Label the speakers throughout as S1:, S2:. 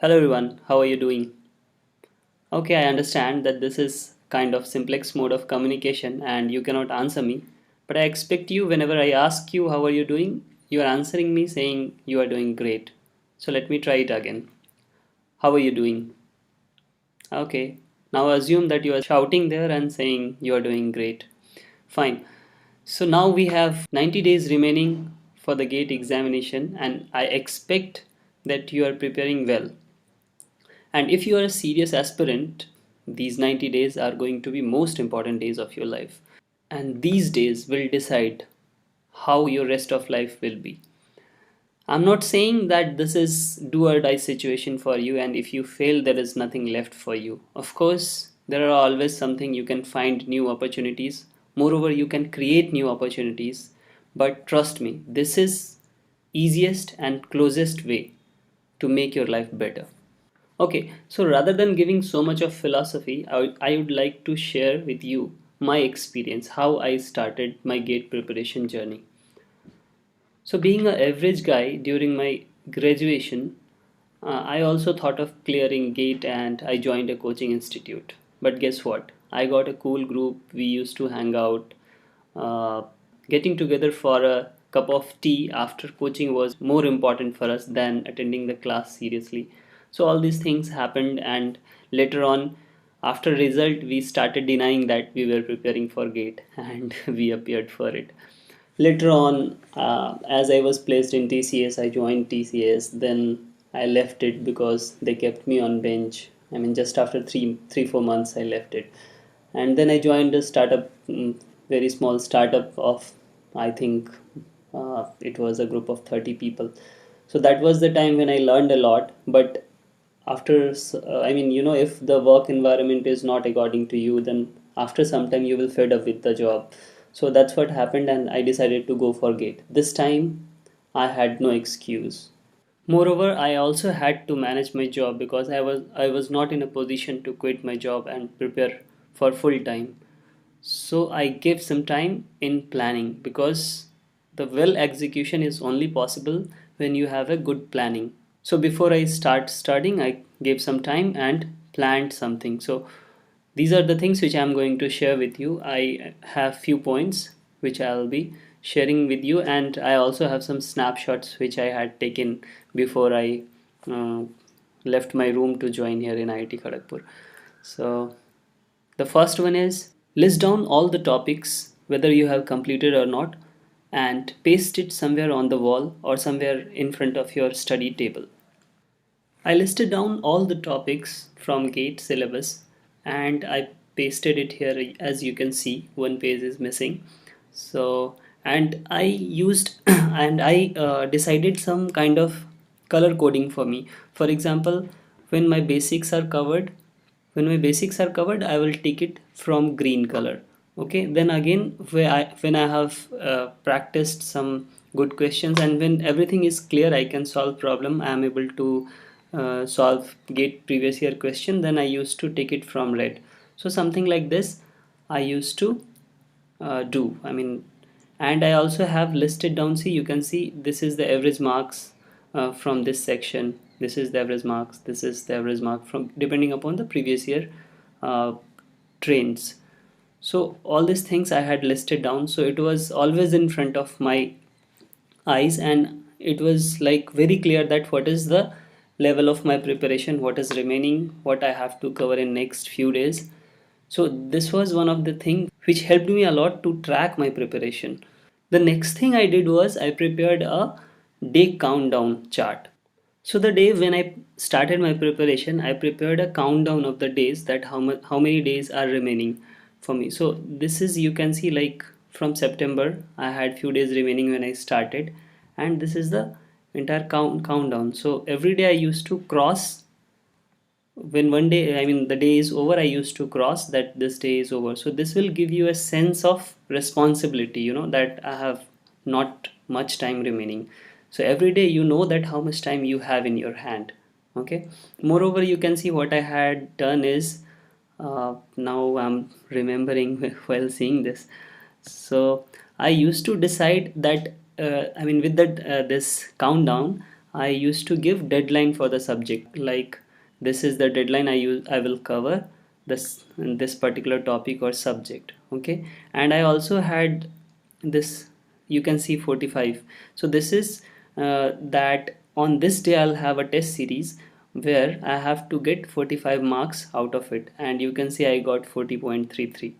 S1: Hello everyone, how are you doing? Okay, I understand that this is kind of simplex mode of communication and you cannot answer me, but I expect you whenever I ask you how are you doing, you are answering me saying you are doing great. So let me try it again. How are you doing? Okay. Now assume that you are shouting there and saying you are doing great. Fine. So now we have 90 days remaining for the gate examination and I expect that you are preparing well. And if you are a serious aspirant, these 90 days are going to be most important days of your life. And these days will decide how your rest of life will be. I'm not saying that this is do or die situation for you and if you fail there is nothing left for you. Of course, there are always something you can find new opportunities. Moreover, you can create new opportunities. But trust me, this is easiest and closest way to make your life better. Okay, so rather than giving so much of philosophy, I would like to share with you my experience, how I started my gate preparation journey. So, being an average guy during my graduation, I also thought of clearing gate and I joined a coaching institute. But guess what? I got a cool group. We used to hang out. Getting together for a cup of tea after coaching was more important for us than attending the class seriously. So all these things happened, and later on, after result, we started denying that we were preparing for gate, and we appeared for it. Later on, as I was placed in TCS, I joined TCS. Then I left it because they kept me on bench. I mean, just after 4 months, I left it, and then I joined a startup, very small startup of, I think, it was a group of 30 people. So that was the time when I learned a lot. But after, I mean, if the work environment is not according to you, then after some time you will fed up with the job. So that's what happened, and I decided to go for gate. This time I had no excuse. Moreover, I also had to manage my job because I was not in a position to quit my job and prepare for full time. So I gave some time in planning because the well execution is only possible when you have a good planning. So before I start studying, I gave some time and planned something. So these are the things which I'm going to share with you. I have few points which I'll be sharing with you, and I also have some snapshots which I had taken before I uh, left my room to join here in IIT Kharagpur. So the first one is list down all the topics whether you have completed or not and paste it somewhere on the wall or somewhere in front of your study table. I listed down all the topics from GATE syllabus and I pasted it here. As you can see, one page is missing. So, and I used and I decided some kind of color coding for me. For example, when my basics are covered, I will take it from green color. Okay, then again, when I have practiced some good questions and when everything is clear, I can solve problem. I am able to solve gate previous year question. Then I used to take it from red. So something like this, I used to do. I mean, and I also have listed down. See, you can see this is the average marks from this section. This is the average marks. This is the average mark from depending upon the previous year uh, trends. So all these things I had listed down. So it was always in front of my eyes, and it was like very clear that what is the level of my preparation, what is remaining, what I have to cover in next few days. So this was one of the things which helped me a lot to track my preparation. The next thing I did was I prepared a day countdown chart. So the day when I started my preparation, I prepared a countdown of the days that how many days are remaining for me. So this is, you can see, like from September I had few days remaining when I started, and this is the entire countdown. So every day I used to cross, when one day, I mean the day is over, I used to cross that this day is over. So this will give you a sense of responsibility, that I have not much time remaining. So every day you know that how much time you have in your hand. Okay, moreover, you can see what I had done is, now I'm remembering while seeing this. So I used to decide that, I mean, with that this countdown, I used to give deadline for the subject, like this is the deadline I will cover this particular topic or subject. Okay, and I also had this, you can see 45. So this is that on this day I'll have a test series where I have to get 45 marks out of it, and you can see I got 40.33.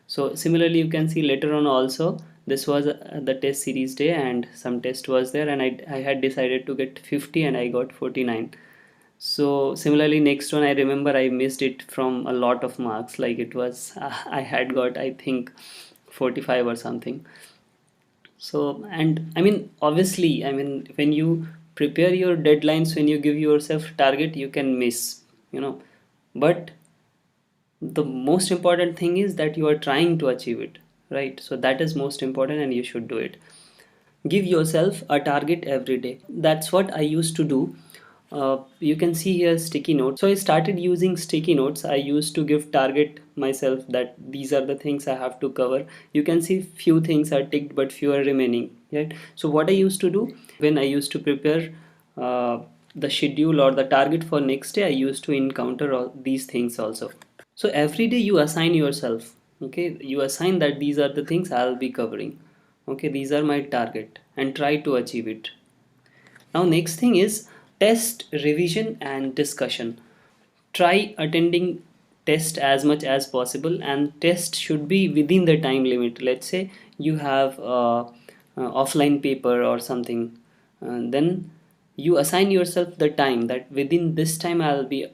S1: So similarly you can see later on also, this was the test series day and some test was there, and I had decided to get 50 and I got 49. So similarly next one, I remember I missed it from a lot of marks, like it was I had got, I think, 45 or something. So, and I mean, obviously, I mean, when you prepare your deadlines, when you give yourself target, you can miss, you know, but the most important thing is that you are trying to achieve it, right? So that is most important and you should do it. Give yourself a target every day. That's what I used to do. You can see here sticky notes. So I started using sticky notes. I used to give target myself that these are the things I have to cover. You can see few things are ticked but few are remaining, right? So what I used to do when I used to prepare the schedule or the target for next day, I used to encounter all these things also. So every day you assign yourself, okay, you assign that these are the things I'll be covering, okay, these are my target, and try to achieve it. Now next thing is test, revision and discussion. Try attending test as much as possible, and test should be within the time limit. Let's say you have offline paper or something, then you assign yourself the time that within this time I'll be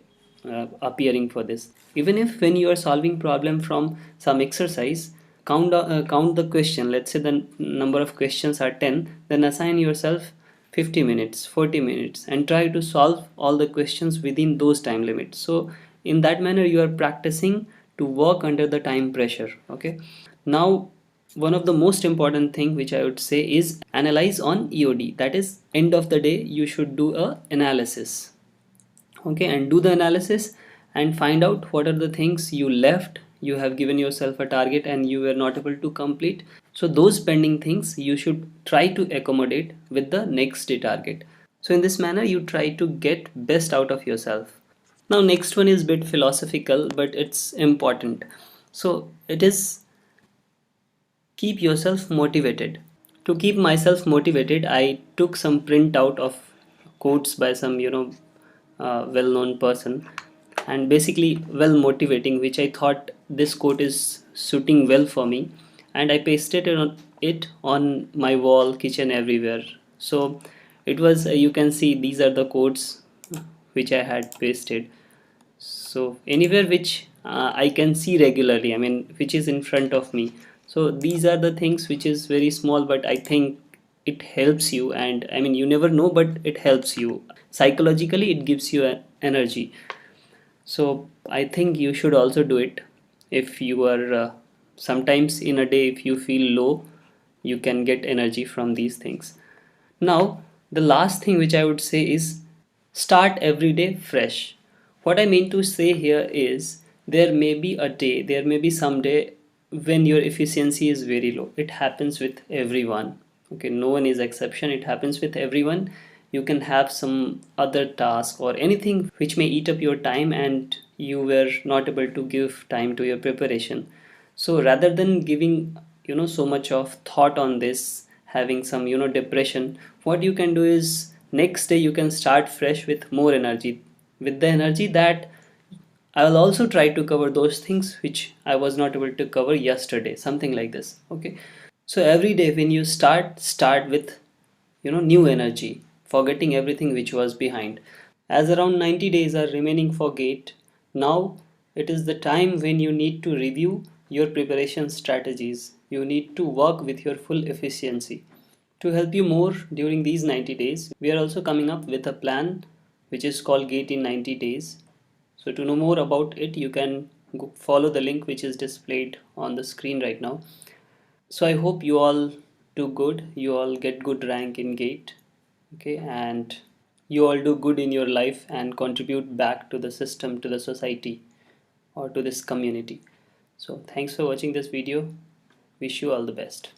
S1: appearing for this. Even if when you are solving problem from some exercise, count the question. Let's say the number of questions are 10, then assign yourself 50 minutes, 40 minutes, and try to solve all the questions within those time limits. So in that manner you are practicing to work under the time pressure. Okay, now one of the most important thing which I would say is analyze on EOD. That is, end of the day you should do a analysis, okay, and do the analysis and find out what are the things you left. You have given yourself a target and you were not able to complete, so those pending things you should try to accommodate with the next day target. So in this manner you try to get best out of yourself. Now next one is bit philosophical but it's important. So it is keep yourself motivated. To keep myself motivated, I took some printout of quotes by some, well-known person, and basically well motivating, which I thought this quote is suiting well for me, and I pasted it on my wall, kitchen, everywhere. So it was, you can see these are the quotes which I had pasted. So anywhere which I can see regularly, I mean which is in front of me. So these are the things which is very small, but I think it helps you, and I mean you never know, but it helps you psychologically, it gives you energy. So I think you should also do it. If you are sometimes in a day if you feel low, you can get energy from these things. Now, the last thing which I would say is start every day fresh. What I mean to say here is there may be a day, there may be some day when your efficiency is very low. It happens with everyone. Okay, no one is exception. It happens with everyone. You can have some other task or anything which may eat up your time and you were not able to give time to your preparation. So rather than giving so much of thought on this, having some depression, what you can do is next day you can start fresh with more energy, with the energy that I will also try to cover those things which I was not able to cover yesterday, something like this. Okay, so every day when you start with new energy, forgetting everything which was behind. As around 90 days are remaining for gate, now it is the time when you need to review your preparation strategies. You need to work with your full efficiency. To help you more during these 90 days, we are also coming up with a plan which is called Gate in 90 days. So to know more about it, you can follow the link which is displayed on the screen right now. So I hope you all do good, you all get good rank in Gate, okay, and you all do good in your life and contribute back to the system, to the society, or to this community. So thanks for watching this video. Wish you all the best.